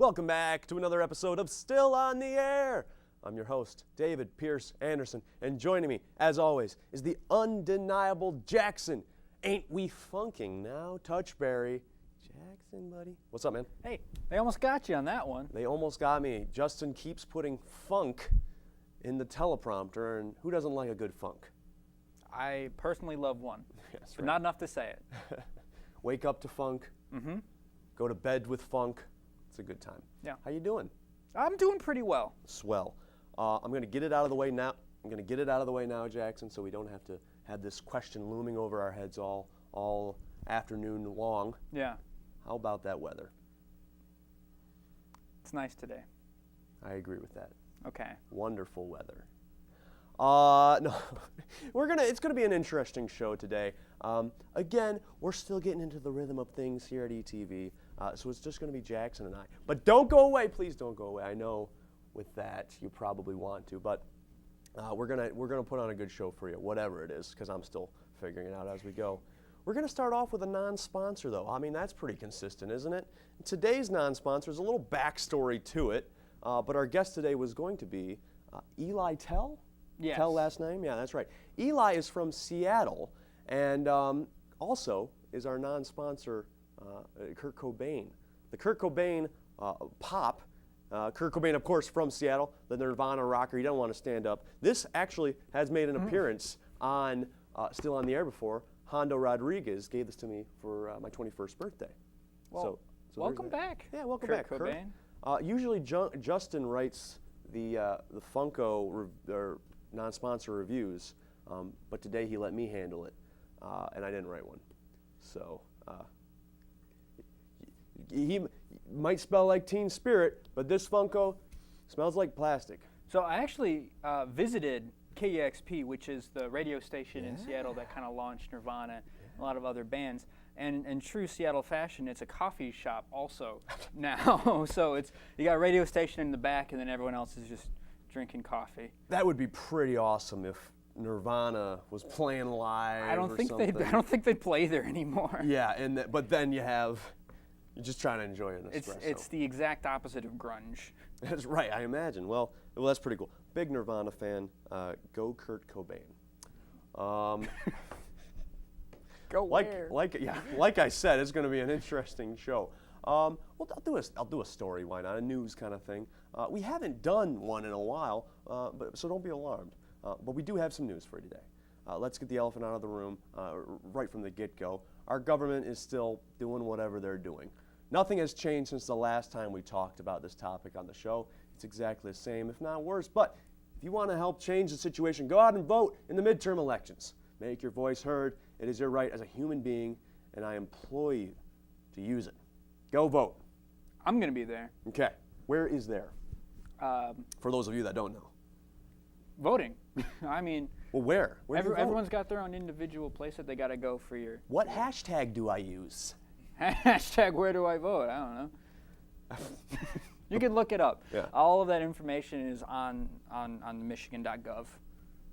Welcome back to another episode of Still on the Air. I'm your host, David Pierce Anderson, and joining me, as always, is the undeniable Jackson. Ain't we funking now, Touchberry? Jackson, buddy. What's up, man? Hey, they almost got you on that one. They almost got me. Justin keeps putting funk in the teleprompter, and who doesn't like a good funk? I personally love one, Yes, but not enough to say it. Wake up to funk. Mm-hmm. Go to bed with funk. It's a good time. Yeah. How you doing? I'm doing pretty well. Swell. I'm going to get it out of the way now. Jackson, so we don't have to have this question looming over our heads all afternoon long. Yeah, How about that weather? it's nice today. I agree with that. Okay. Wonderful weather. No, it's gonna be an interesting show today. Again, we're still getting into the rhythm of things here at ETV, so it's just gonna be Jackson and I. But don't go away, please don't go away. I know with that you probably want to, but we're gonna put on a good show for you, whatever it is, because I'm still figuring it out as we go. We're gonna start off with a non-sponsor, though. I mean, that's pretty consistent, isn't it? Today's non-sponsor is a little backstory to it, but our guest today was going to be Eli Tell. Yes. Tell last name? Yeah, that's right. Eli is from Seattle, and also is our non-sponsor, Kurt Cobain. The Kurt Cobain pop. Kurt Cobain, of course, from Seattle, the Nirvana rocker. He doesn't want to stand up. This actually has made an appearance on Still on the Air before. Hondo Rodriguez gave this to me for my 21st birthday. Well, so welcome there's that. back. Yeah, welcome Kurt back, Kurt. Cobain. Usually Justin writes the Funko non-sponsor reviews, but today he let me handle it, and I didn't write one. So he might smell like Teen Spirit, but this Funko smells like plastic. So I actually visited KEXP, which is the radio station in Seattle that kind of launched Nirvana and a lot of other bands. And in true Seattle fashion, it's a coffee shop also now. So you got a radio station in the back, and then everyone else is just drinking coffee. That would be pretty awesome if Nirvana was playing live. I don't think they'd play there anymore. Yeah, but then you're just trying to enjoy an espresso. It's the exact opposite of grunge. That's right, I imagine. Well, that's pretty cool. Big Nirvana fan. Go Kurt Cobain. Go where? Like I said, it's going to be an interesting show. Well, I'll do a story. Why not? A news kind of thing. We haven't done one in a while, so don't be alarmed. But we do have some news for you today. Let's get the elephant out of the room right from the get-go. Our government is still doing whatever they're doing. Nothing has changed since the last time we talked about this topic on the show. It's exactly the same, if not worse. But if you want to help change the situation, go out and vote in the midterm elections. Make your voice heard. It is your right as a human being, and I implore you to use it. Go vote. I'm going to be there. Okay. Where is there? For those of you that don't know. Voting. I mean, Well, where? Where do you vote? everyone's got their own individual place that they got to go for your What hashtag do I use? hashtag. Where do I vote? I don't know. You can look it up. Yeah. All of that information is on the Michigan.gov.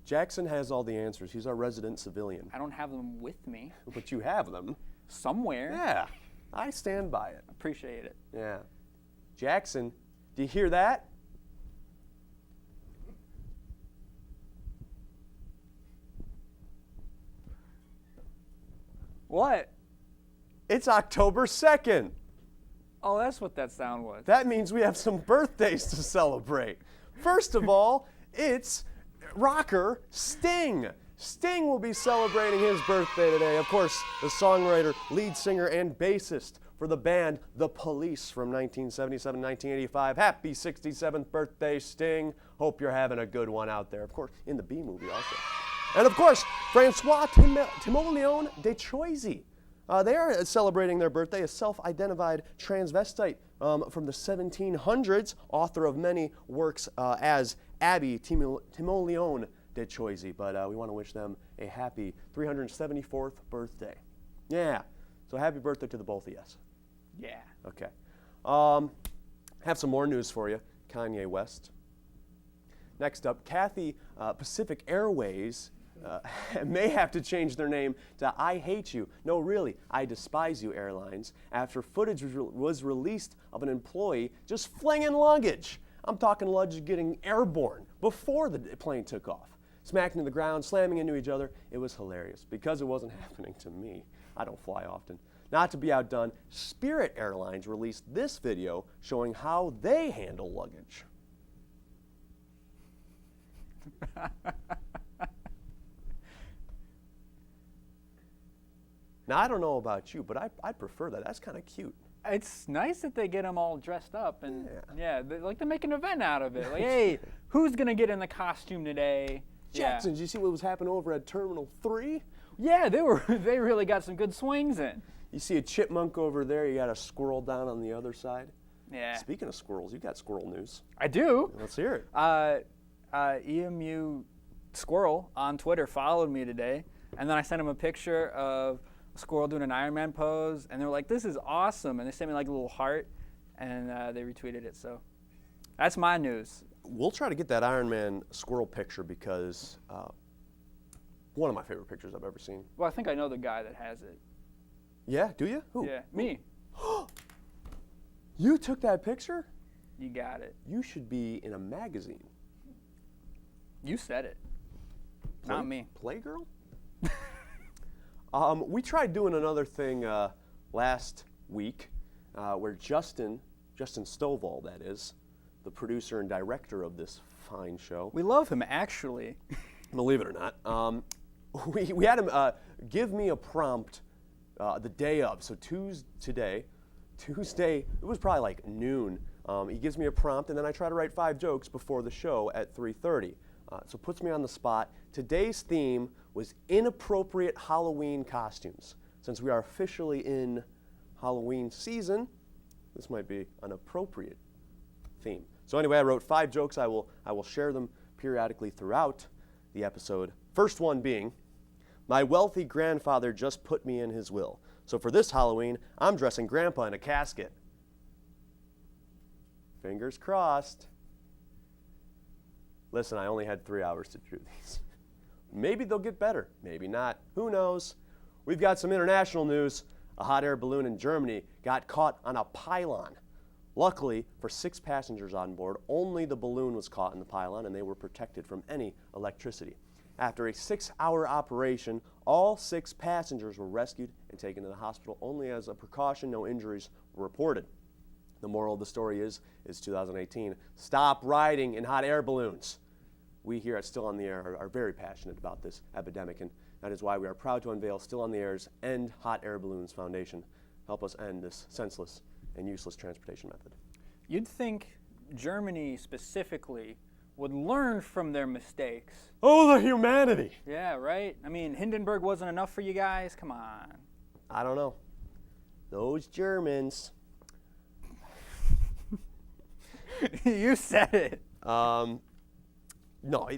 Jackson has all the answers. He's our resident civilian. I don't have them with me. But you have them. Somewhere. Yeah. I stand by it. Appreciate it. Yeah. Jackson, do you hear that? What? It's October 2nd. Oh, that's what that sound was. That means we have some birthdays to celebrate. First of all, it's rocker Sting. Sting will be celebrating his birthday today. Of course, the songwriter, lead singer, and bassist for the band The Police from 1977-1985. Happy 67th birthday, Sting. Hope you're having a good one out there. Of course, in the B movie also. And of course, Francois Timoleon de Choisy. They are celebrating their birthday, a self-identified transvestite from the 1700s, author of many works as Abby Timoleon de Choisy. But we want to wish them a happy 374th birthday. Yeah, so happy birthday to the both of you. Yeah. Okay. Have some more news for you. Kanye West. Next up, Cathay Pacific Airways may have to change their name to I Hate You. No, really, I Despise You Airlines, after footage was released of an employee just flinging luggage. I'm talking luggage getting airborne before the plane took off. Smacking to the ground, slamming into each other. It was hilarious because it wasn't happening to me. I don't fly often. Not to be outdone, Spirit Airlines released this video showing how they handle luggage. Now, I don't know about you, but I prefer that. That's kind of cute. It's nice that they get them all dressed up, and like to make an event out of it. Like, hey, who's gonna get in the costume today? Jackson, did you see what was happening over at Terminal 3? Yeah, they really got some good swings in. You see a chipmunk over there, you got a squirrel down on the other side. Yeah. Speaking of squirrels, you got squirrel news. I do. Let's hear it. EMU Squirrel on Twitter followed me today, and then I sent him a picture of a squirrel doing an Ironman pose, and they were like, "This is awesome!" And they sent me like a little heart, and they retweeted it. So that's my news. We'll try to get that Ironman squirrel picture because one of my favorite pictures I've ever seen. Well, I think I know the guy that has it. Yeah, do you? Who? Yeah, me. You took that picture? You got it. You should be in a magazine. You said it. Not me. Playgirl? We tried doing another thing last week where Justin Stovall, that is, the producer and director of this fine show. We love him, actually. Believe it or not. We had him give me a prompt the day of. So Tuesday, it was probably like noon. He gives me a prompt, and then I try to write 5 jokes before the show at 3:30. So puts me on the spot. Today's theme was inappropriate Halloween costumes. Since we are officially in Halloween season, this might be an appropriate theme. So anyway, I wrote 5 jokes. I will share them periodically throughout the episode. First one being, my wealthy grandfather just put me in his will. So for this Halloween, I'm dressing Grandpa in a casket. Fingers crossed. Listen, I only had 3 hours to do these. Maybe they'll get better, maybe not. Who knows? We've got some international news. A hot air balloon in Germany got caught on a pylon. Luckily, for 6 passengers on board, only the balloon was caught in the pylon and they were protected from any electricity. After a 6-hour operation, all 6 passengers were rescued and taken to the hospital. Only as a precaution, no injuries were reported. The moral of the story is 2018. Stop riding in hot air balloons. We here at Still on the Air are very passionate about this epidemic, and that is why we are proud to unveil Still on the Air's End Hot Air Balloons Foundation. Help us end this senseless and useless transportation method. You'd think Germany specifically would learn from their mistakes. Oh, the humanity! Yeah, right? I mean, Hindenburg wasn't enough for you guys? Come on. I don't know. Those Germans. You said it. No,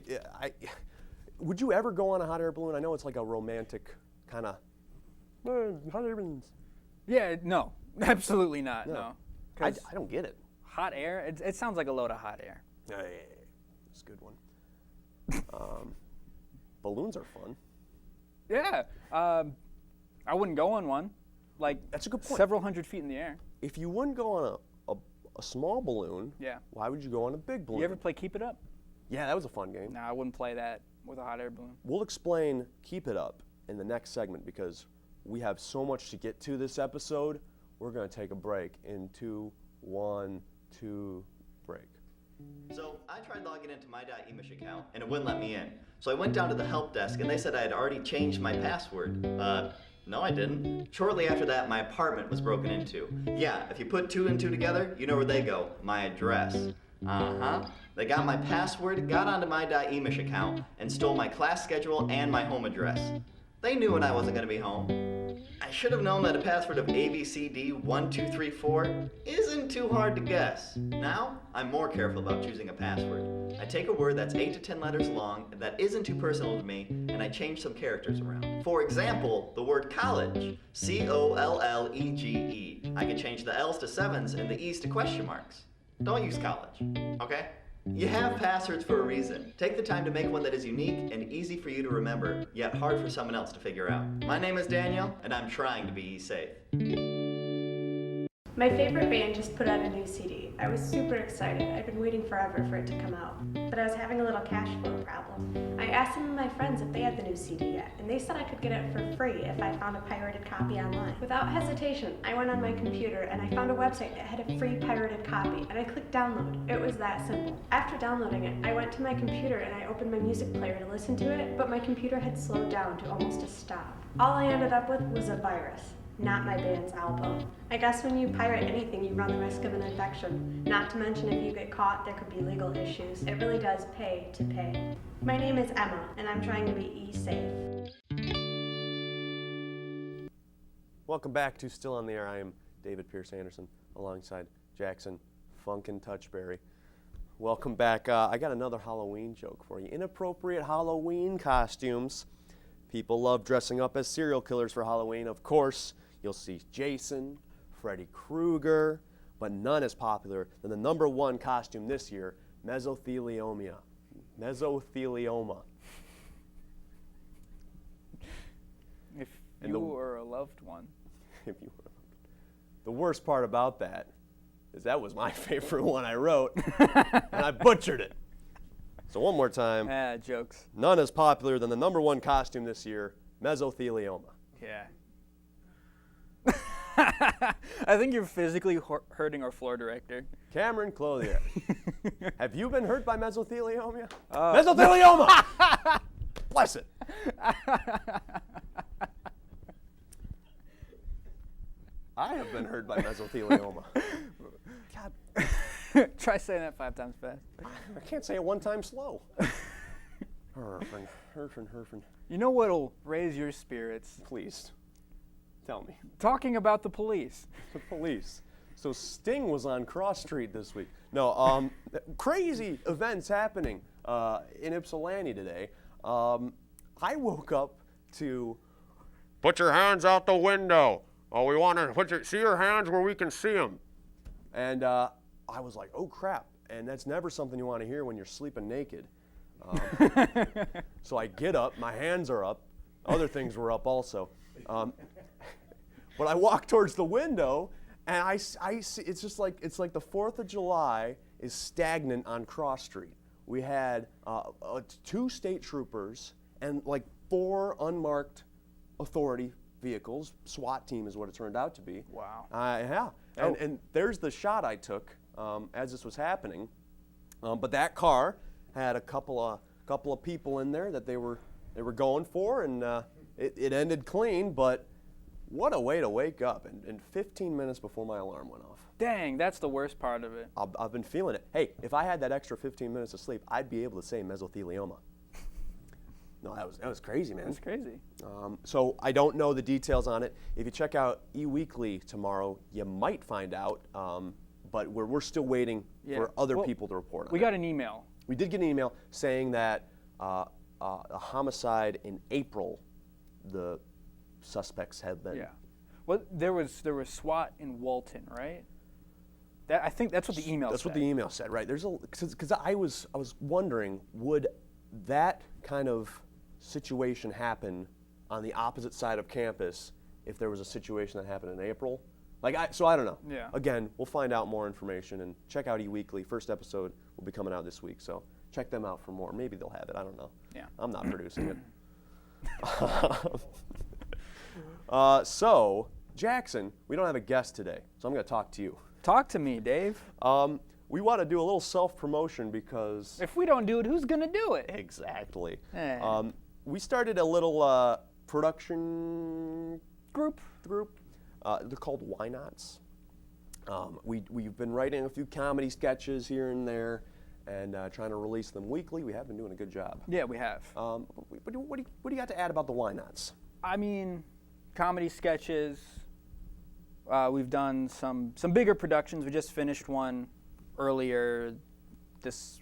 would you ever go on a hot air balloon? I know it's like a romantic kind of hot air balloons. Yeah, no, absolutely not. No, I don't get it. Hot air. It sounds like a load of hot air. Yeah, it's a good one. Balloons are fun. Yeah, I wouldn't go on one. Like that's a good point. Several hundred feet in the air. If you wouldn't go on a small balloon, why would you go on a big balloon? You ever play Keep It Up? Yeah, that was a fun game. No, I wouldn't play that with a hot air balloon. We'll explain Keep It Up in the next segment because we have so much to get to this episode. We're going to take a break in 2, 1, 2, break. So I tried logging into my .emish account and it wouldn't let me in. So I went down to the help desk and they said I had already changed my password. No I didn't. Shortly after that, my apartment was broken into. Yeah, if you put 2 and 2 together, you know where they go. My address. They got my password, got onto my .emish account, and stole my class schedule and my home address. They knew when I wasn't going to be home. I should have known that a password of ABCD1234 isn't too hard to guess. Now, I'm more careful about choosing a password. I take a word that's 8 to 10 letters long that isn't too personal to me, and I change some characters around. For example, the word college, C-O-L-L-E-G-E. I can change the L's to 7s and the E's to question marks. Don't use college, okay? You have passwords for a reason. Take the time to make one that is unique and easy for you to remember, yet hard for someone else to figure out. My name is Daniel, and I'm trying to be safe. My favorite band just put out a new CD. I was super excited. I've been waiting forever for it to come out. But I was having a little cash flow problem. I asked some of my friends if they had the new CD yet, and they said I could get it for free if I found a pirated copy online. Without hesitation, I went on my computer and I found a website that had a free pirated copy, and I clicked download. It was that simple. After downloading it, I went to my computer and I opened my music player to listen to it, but my computer had slowed down to almost a stop. All I ended up with was a virus. Not my band's album. I guess when you pirate anything, you run the risk of an infection. Not to mention if you get caught, there could be legal issues. It really does pay to pay. My name is Emma, and I'm trying to be e-safe. Welcome back to Still on the Air. I am David Pierce Anderson alongside Jackson Funkin' Touchberry. Welcome back. I got another Halloween joke for you. Inappropriate Halloween costumes. People love dressing up as serial killers for Halloween. Of course, you'll see Jason, Freddy Krueger, but none as popular than the number one costume this year, mesothelioma. Mesothelioma. If you were a loved one. If you were. The worst part about that is that was my favorite one I wrote, and I butchered it. So one more time. Jokes. None as popular than the number one costume this year, mesothelioma. Yeah. I think you're physically hurting our floor director. Cameron Clothier. Have you been hurt by mesothelioma? Mesothelioma! Bless it. I have been hurt by mesothelioma. God. Try saying that 5 times fast. I can't say it one time slow. Herfin. You know what'll raise your spirits? Please, tell me. Talking about the police. The police. So Sting was on Cross Street this week. No, crazy events happening in Ypsilanti today. I woke up to, put your hands out the window. Oh, we want to see your hands where we can see them. And I was like, oh crap. And that's never something you want to hear when you're sleeping naked. So I get up, my hands are up. Other things were up also. But I walk towards the window, and I see, it's just like, it's like the 4th of July is stagnant on Cross Street. We had 2 state troopers and like 4 unmarked authority vehicles. SWAT team is what it turned out to be. Wow. Yeah. And there's the shot I took as this was happening. But that car had a couple of people in there that they were going for, and it ended clean. But what a way to wake up! And 15 minutes before my alarm went off. Dang, that's the worst part of it. I've been feeling it. Hey, if I had that extra 15 minutes of sleep, I'd be able to say mesothelioma. No, that was crazy, man. That's crazy. So I don't know the details on it. If you check out eWeekly tomorrow, you might find out. But we're still waiting for other people to report on it. We got an email. We did get an email saying that a homicide in April, the suspects had been. Yeah. Well, there was SWAT in Walton, right? I think that's what the email said. That's what the email said, right? There's because I was wondering, would that kind of situation happen on the opposite side of campus if there was a situation that happened in April? So I don't know. Yeah. Again, we'll find out more information, and check out eWeekly. First episode will be coming out this week, so check them out for more. Maybe they'll have it. I don't know. Yeah. I'm not producing it. So, Jackson, we don't have a guest today, so I'm going to talk to you. Talk to me, Dave. We want to do a little self-promotion because... If we don't do it, who's going to do it? Exactly. Eh. We started a little production group. They're called Why Nots. We've been writing a few comedy sketches here and there and trying to release them weekly. We have been doing a good job. Yeah, we have. What do you got to add about the Why Nots? I mean, comedy sketches. We've done some bigger productions. We just finished one earlier this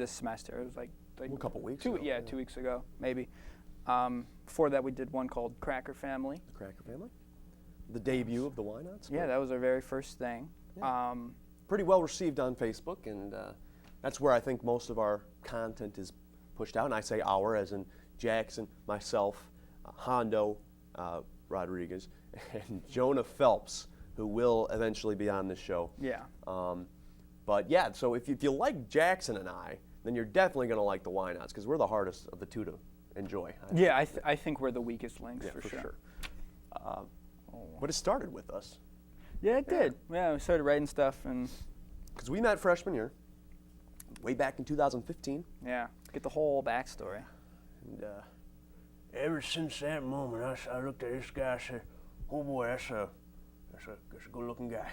semester. It was like a couple weeks 2 ago. 2 weeks ago, maybe. Before that, we did one called Cracker Family. The Cracker Family? The debut of the Why Nots? Yeah, that was our very first thing. Yeah. Pretty well received on Facebook, and that's where I think most of our content is pushed out. And I say our as in Jackson, myself, Hondo Rodriguez, and Jonah Phelps, who will eventually be on this show. Yeah. But yeah, so if you like Jackson and I, then you're definitely going to like the Why Nots, because we're the hardest of the two to enjoy. Yeah, I think we're the weakest links Yeah, for sure. But it started with us, Yeah, it did. Yeah, we started writing stuff, and because we met freshman year, way back in 2015. yeah, get the whole backstory. And ever since that moment, I looked at this guy and said, oh boy, that's a good-looking guy.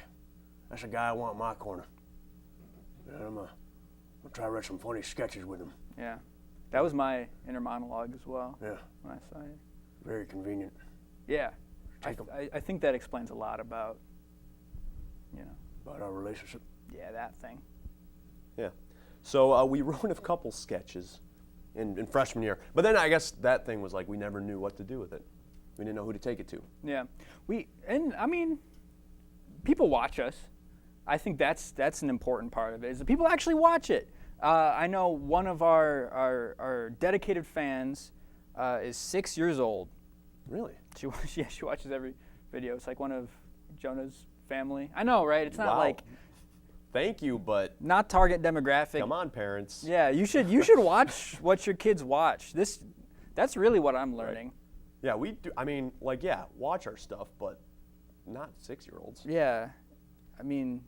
That's a guy I want in my corner. And I'm gonna try to write some funny sketches with him. Yeah, that was my inner monologue as well. Yeah, When I saw you. very convenient. Yeah, Take 'em. I think that explains a lot about, you know, About our relationship. yeah, that thing. Yeah. So we wrote a couple sketches in freshman year. But then I guess that thing was like we never knew what to do with it. We didn't know who to take it to. Yeah, I mean, people watch us. I think that's an important part of it, is that people actually watch it. I know one of our dedicated fans is 6 years old. Really? She watches every video. It's like one of Jonah's family. I know, right? It's not Wow. like Thank you, but not target demographic. come on, parents. Yeah, you should watch what your kids watch. That's really what I'm learning. Yeah, we do. I mean, like, yeah, watch our stuff, but not 6-year-olds. Yeah, I mean,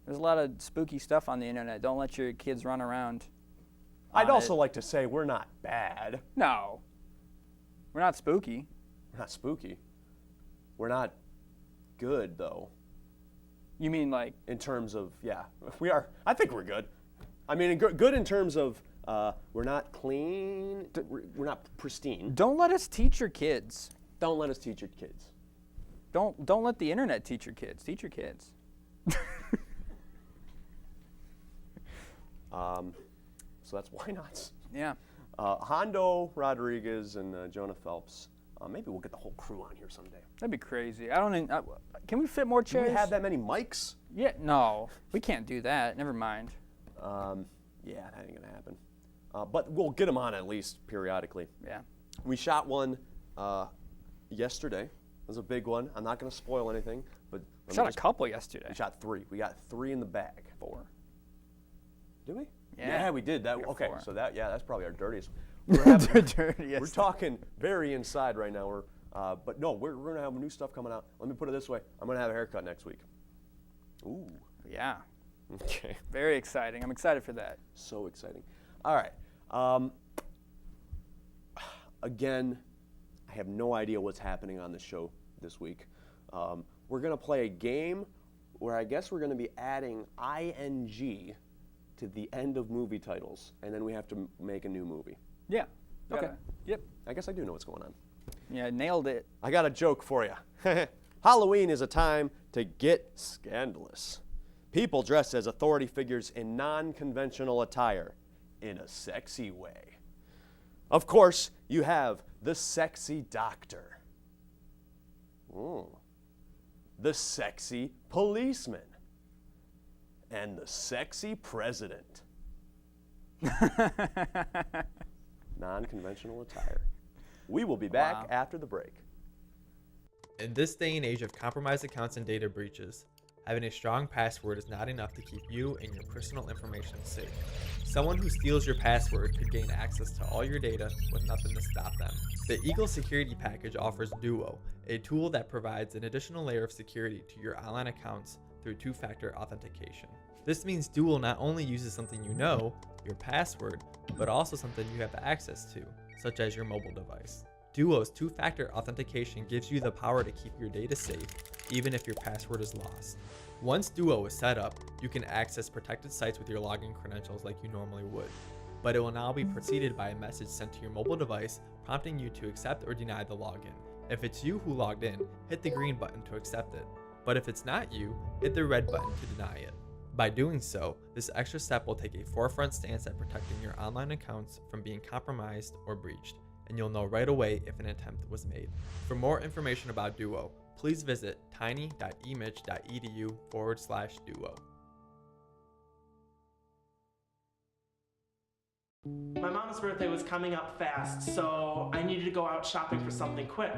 there's a lot of spooky stuff on the internet. Don't let your kids run around. I'd on also it. like to say we're not bad. No, we're not spooky. We're not spooky. We're not good, though, You mean like? in terms of, yeah, we are. I think we're good. I mean, good in terms of we're not clean, we're not pristine. Don't let us teach your kids. Don't let us teach your kids. Don't let the internet teach your kids. Teach your kids. So that's Why Nots. Yeah. Hondo Rodriguez and Jonah Phelps. Maybe we'll get the whole crew on here someday. That'd be crazy. I don't. Can we fit more Do chairs? we have that many mics? Yeah. No, we can't do that. Never mind. Yeah, that ain't gonna happen. But we'll get them on at least periodically. Yeah. We shot one yesterday. It was a big one. I'm not gonna spoil anything, but We shot a couple yesterday. We shot 3. We got 3 in the bag. 4. Did we? Yeah. we did. That got okay. 4. So that's probably our dirtiest. We're Yes. talking very inside right now. But no, we're gonna have new stuff coming out. Let me put it this way: I'm gonna have a haircut next week. Ooh. Yeah. Okay. Very exciting. I'm excited for that. So exciting. All right. Again, I have no idea what's happening on the show this week. We're going to play a game where I guess we're going to be adding ing to the end of movie titles, and then we have to make a new movie. Yeah. Okay. Yep. I guess I do know what's going on. Yeah. Nailed it. I got a joke for you. Halloween is a time to get scandalous. People dress as authority figures in non-conventional attire in a sexy way. Of course, you have the sexy doctor, the sexy policeman, and the sexy president. Non-conventional attire. We will be back Wow. after the break. In this day and age of compromised accounts and data breaches, having a strong password is not enough to keep you and your personal information safe. Someone who steals your password could gain access to all your data with nothing to stop them. The Eagle Security Package offers Duo, a tool that provides an additional layer of security to your online accounts through two-factor authentication. This means Duo not only uses something you know, your password, but also something you have access to, such as your mobile device. Duo's two-factor authentication gives you the power to keep your data safe, even if your password is lost. Once Duo is set up, you can access protected sites with your login credentials like you normally would. But it will now be preceded by a message sent to your mobile device prompting you to accept or deny the login. If it's you who logged in, hit the green button to accept it. But if it's not you, hit the red button to deny it. By doing so, this extra step will take a forefront stance at protecting your online accounts from being compromised or breached, and you'll know right away if an attempt was made. For more information about Duo, please visit tiny.emich.edu/Duo. My mom's birthday was coming up fast, so I needed to go out shopping for something quick.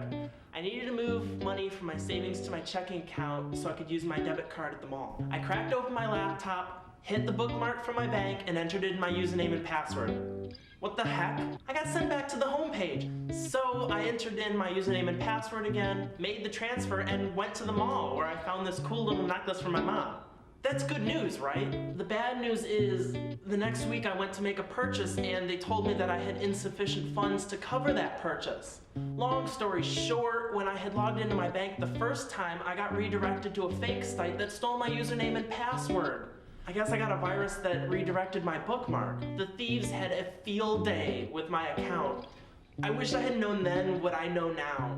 I needed to move money from my savings to my checking account so I could use my debit card at the mall. I cracked open my laptop, hit the bookmark from my bank, and entered in my username and password. What the heck? I got sent back to the home page. So I entered in my username and password again, made the transfer, and went to the mall where I found this cool little necklace for my mom. That's good news, right? The bad news is, the next week I went to make a purchase and they told me that I had insufficient funds to cover that purchase. Long story short, when I had logged into my bank the first time, I got redirected to a fake site that stole my username and password. I guess I got a virus that redirected my bookmark. The thieves had a field day with my account. I wish I had known then what I know now.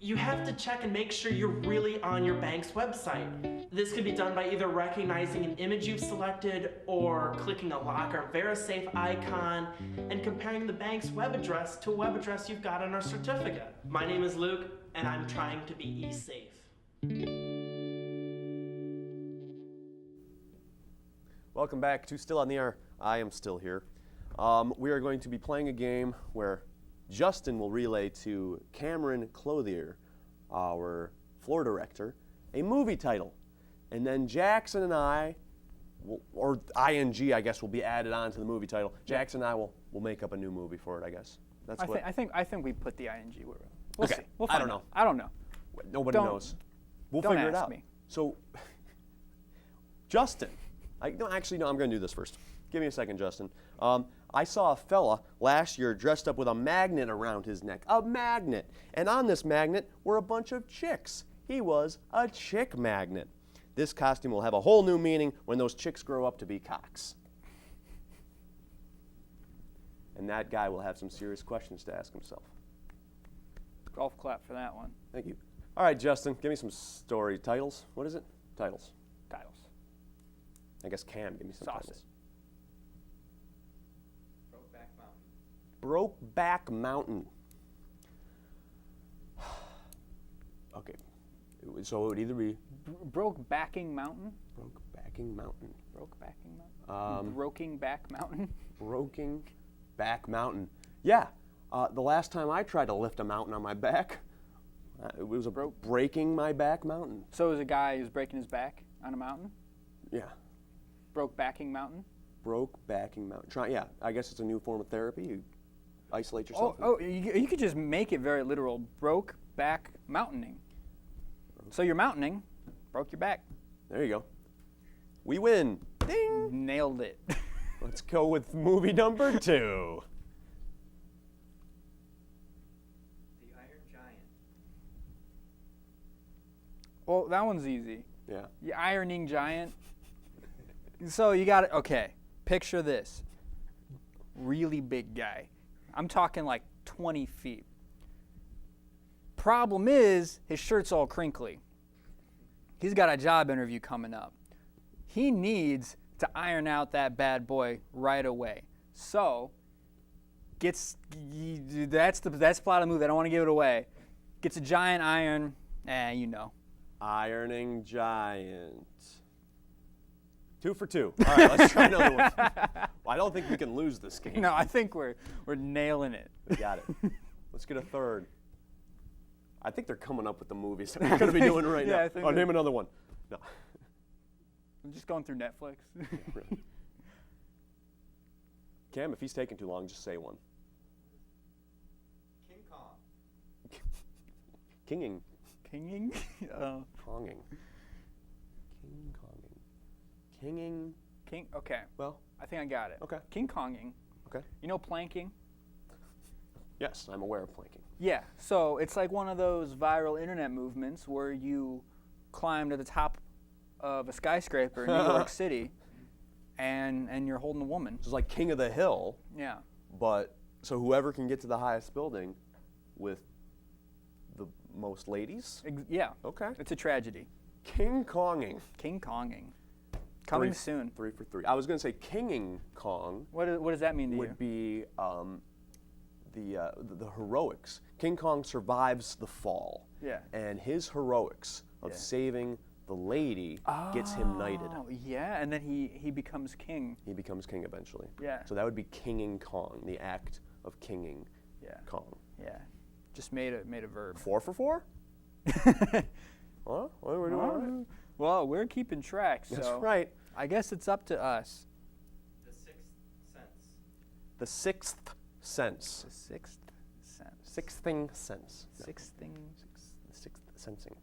You have to check and make sure you're really on your bank's website. This could be done by either recognizing an image you've selected or clicking a lock or VeriSafe icon and comparing the bank's web address to a web address you've got on our certificate. My name is Luke, and I'm trying to be e-safe. Welcome back to Still on the Air. I am still here. We are going to be playing a game where Justin will relay to Cameron Clothier, our floor director, a movie title. And then Jackson and I, or ING, I guess, will be added on to the movie title. Jackson and I will make up a new movie for it, I guess. That's what. I think we put the ING. We'll Okay. see. We'll I find don't out. know. I don't know. Nobody Don't- knows. We'll don't figure it ask out. me. So, Justin, I'm going to do this first. Give me a second, Justin. I saw a fella last year dressed up with a magnet around his neck. A magnet. And on this magnet were a bunch of chicks. He was a chick magnet. This costume will have a whole new meaning when those chicks grow up to be cocks. And that guy will have some serious questions to ask himself. Golf clap for that one. Thank you. All right, Justin, give me some story titles. What is it? Titles. Titles. I guess Cam, give me some Sauce titles. Brokeback Mountain. Brokeback Mountain. Okay. So it would either be Brokeback Mountain. Brokeback Mountain. Brokeback Mountain. Broking Back Mountain. Broken Back Mountain. Yeah. The last time I tried to lift a mountain on my back, it was a breaking my back mountain. So it was a guy who's breaking his back on a mountain. Yeah. Brokebacking Mountain. Brokebacking mountain. Yeah. I guess it's a new form of therapy. You isolate yourself. You could just make it very literal. Broke back mountaining. So you're mountaining, broke your back. There you go. We win. Ding. Nailed it. Let's go with movie number 2. The Iron Giant. Well, that one's easy. Yeah. The ironing giant. So you got it. Okay. Picture this. Really big guy. I'm talking like 20 feet. Problem is, his shirt's all crinkly. He's got a job interview coming up. He needs to iron out that bad boy right away. So, that's the plot of the movie. I don't want to give it away. Gets a giant iron, you know. Ironing giant. 2 for 2. All right, let's try another one. Well, I don't think we can lose this game. No, I think we're nailing it. We got it. Let's get a third. I think they're coming up with the movies that we're going to be doing right Yeah, I now. think Oh, they're- name another one. No. I'm just going through Netflix. Cam, if he's taking too long, just say one. King Kong. Kinging. Kinging? Konging. King Konging. Kinging. King. Okay, Well, I think I got it. okay. King Konging. Okay. You know planking? Yes, I'm aware of planking. Yeah. So it's like one of those viral internet movements where you climb to the top of a skyscraper in New York City, and you're holding a woman. So it's like King of the Hill, Yeah. but so whoever can get to the highest building with the most ladies? Yeah. Okay. It's a tragedy. King Konging. King Konging. Coming soon. 3 for 3. I was going to say Kinging Kong What does that mean to you? would be the heroics. King Kong survives the fall. Yeah. And his heroics of Yeah. saving the lady gets him knighted. Oh, yeah, and then he becomes king. He becomes king eventually. Yeah. So that would be kinging Kong, the act of kinging Kong. Yeah. Just made a verb. 4 for 4? Well, what are we doing? All right. Well, we're keeping track, so That's right. I guess it's up to us. The sixth sense. The sixth sense. The sixth sense. Sixthing sense. No, Sixth thing. the sixth sensing.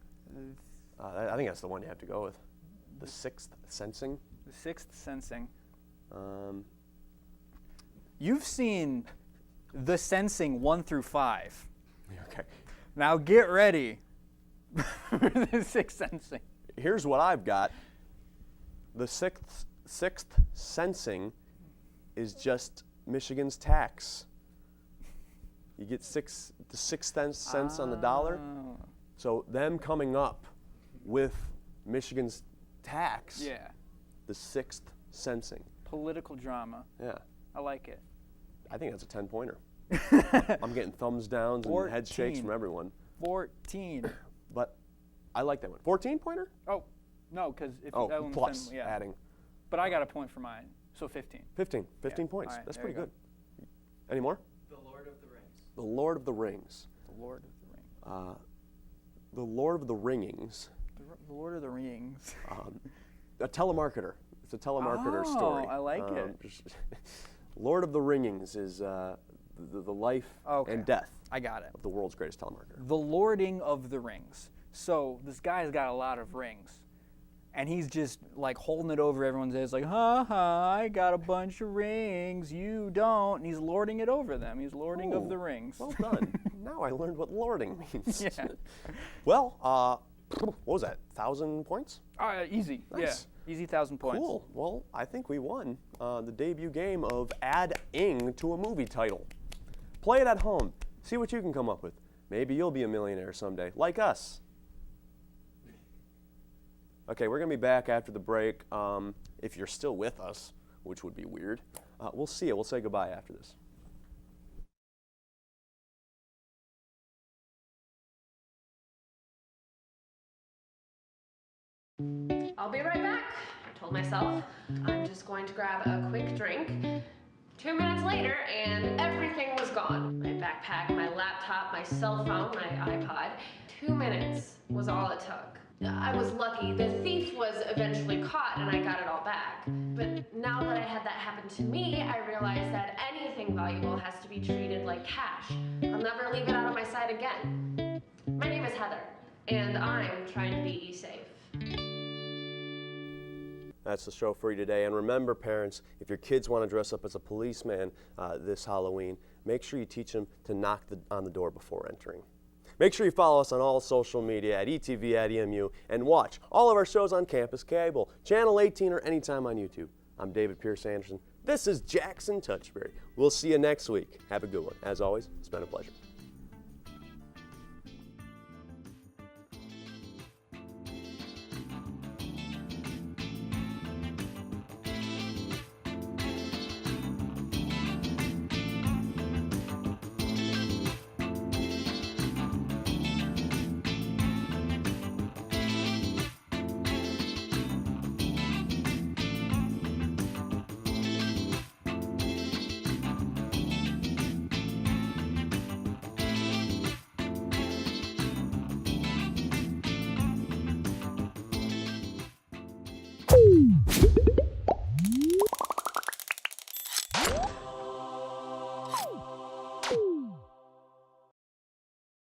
I think that's the one you have to go with. The sixth sensing. The sixth sensing. Um, You've seen The Sensing 1 through 5. okay. Now get ready for the sixth sensing. Here's what I've got. The sixth sensing is just Michigan's tax. You get the sixth sense on the dollar. Oh. So them coming up with Michigan's tax. Yeah. The sixth sensing. Political drama. Yeah. I like it. I think that's a 10-pointer. I'm getting thumbs downs and head shakes 14. from everyone. 14. But I like that one. 14-pointer? Oh, no, because if Oh, that one's plus 10, yeah. adding. But I got a point for mine, so 15. 15 Yeah. points. All right, That's there you pretty good. Any more? The Lord of the Rings. The Lord of the Rings. The Lord of the Rings. The Lord of the Ringings. The Lord of the Rings. A telemarketer. It's a telemarketer Oh, story. I like it. Lord of the Ringings is the life Okay. and death I got it. of the world's greatest telemarketer. The Lording of the Rings. So this guy's got a lot of rings. And he's just like holding it over everyone's head. It's like, I got a bunch of rings. You don't. And he's lording it over them. He's lording of the rings. Well done. Now I learned what lording means. Yeah. Well, what was that? 1,000 points? Easy. Nice. Yeah. Easy 1,000 points. Cool. Well, I think we won the debut game of adding to a movie title. Play it at home. See what you can come up with. Maybe you'll be a millionaire someday, like us. Okay, we're going to be back after the break. If you're still with us, which would be weird, we'll see you. We'll say goodbye after this. I'll be right back, I told myself. I'm just going to grab a quick drink. 2 minutes later, and everything was gone. My backpack, my laptop, my cell phone, my iPod. 2 minutes was all it took. I was lucky. The thief was eventually caught and I got it all back. But now that I had that happen to me, I realized that anything valuable has to be treated like cash. I'll never leave it out of my sight again. My name is Heather, and I'm trying to be safe. That's the show for you today. And remember, parents, if your kids want to dress up as a policeman this Halloween, make sure you teach them to knock on the door before entering. Make sure you follow us on all social media at ETV at EMU and watch all of our shows on Campus Cable, Channel 18, or anytime on YouTube. I'm David Pierce Anderson. This is Jackson Touchberry. We'll see you next week. Have a good one. As always, it's been a pleasure.